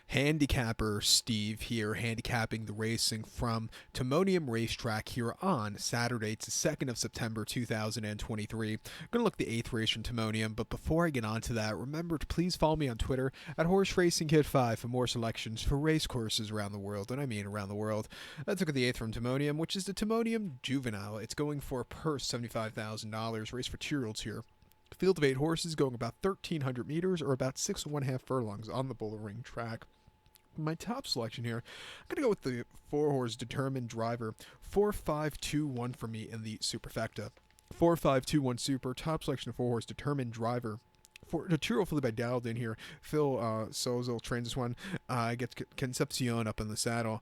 Handicapper Steve here, handicapping the racing from Timonium Racetrack here on Saturday. It's the 2nd of September 2023. I'm going to look at the 8th race from Timonium, but before I get on to that, remember to please follow me on Twitter at HorseRacingKid5 for more selections for race courses around the world, and I mean around the world. Let's look at the 8th from Timonium, which is the Timonium Juvenile. It's going for a purse $75,000, race for 2-year-olds here. Field of 8 horses going about 1,300 meters or about 6.5 furlongs on the Bullring track. My top selection here, I'm going to go with the 4-horse Determined Driver, 4-5-2-1 for me in the superfecta. 4-5-2-1 super, top selection of 4-horse Determined Driver. For the two fully by dialed in here, Phil Sozel trains this one, gets Concepcion up in the saddle.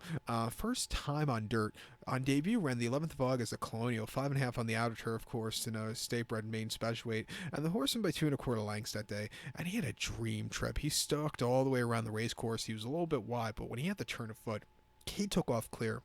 First time on dirt. On debut, ran the 11th of August at Colonial, 5.5 on the outer turf course in a state-bred main special weight, and the horse won by 2.25 lengths that day, and he had a dream trip. He stalked all the way around the race course. He was a little bit wide, but when he had the turn of foot, he took off clear.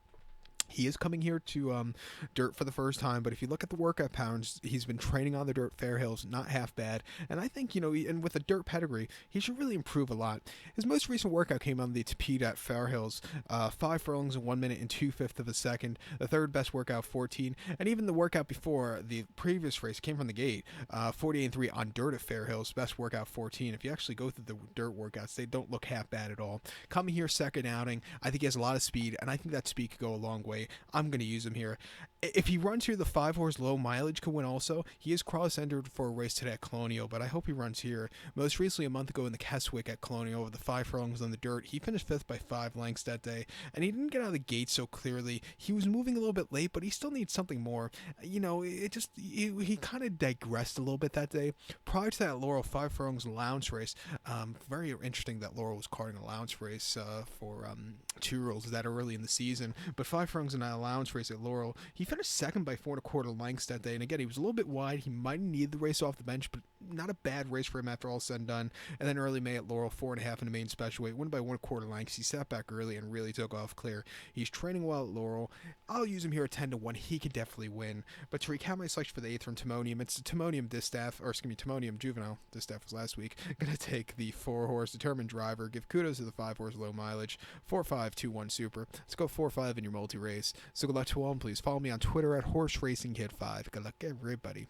He is coming here to dirt for the first time, but if you look at the workout patterns, he's been training on the dirt, fair hills, not half bad. And I think, and with a dirt pedigree, he should really improve a lot. His most recent workout came on the Tapete at Fair Hills, 5 furlongs in 1 minute and 2/5 of a second. The third best workout, 14. And even the workout before the previous race came from the gate, 48-3 on dirt at Fair Hills, best workout, 14. If you actually go through the dirt workouts, they don't look half bad at all. Coming here second outing, I think he has a lot of speed, and I think that speed could go a long way. I'm going to use him here. If he runs here, the 5-horse low mileage could win also. He is cross-entered for a race today at Colonial, but I hope he runs here. Most recently, a month ago in the Keswick at Colonial, with the 5 furlongs on the dirt, he finished 5th by 5 lengths that day, and he didn't get out of the gate so clearly. He was moving a little bit late, but he still needs something more. He kind of digressed a little bit that day. Prior to that Laurel 5 furlongs allowance race, very interesting that Laurel was carting an allowance race for 2-year-olds that early in the season, but 5 furlongs in that allowance race at Laurel, he finished 2nd by 4.25 lengths that day, and again, he was a little bit wide. He might need the race off the bench, but not a bad race for him after all said and done. And then early May at Laurel, 4.5 in the main special weight, won by 1.25 lengths. He sat back early and really took off clear. He's training well at Laurel. I'll use him here at 10-1. He could definitely win. But to recap my selection for the 8th from Timonium, it's the Timonium Timonium Juvenile. Distaff was last week. I'm going to take the 4-horse Determined Driver, give kudos to the 5-horse low mileage, 4-5-2-1 super. Let's go 4-5 in your multi-race. So good luck to all, and please follow me on Twitter at HorseRacingKid5. Good luck, everybody.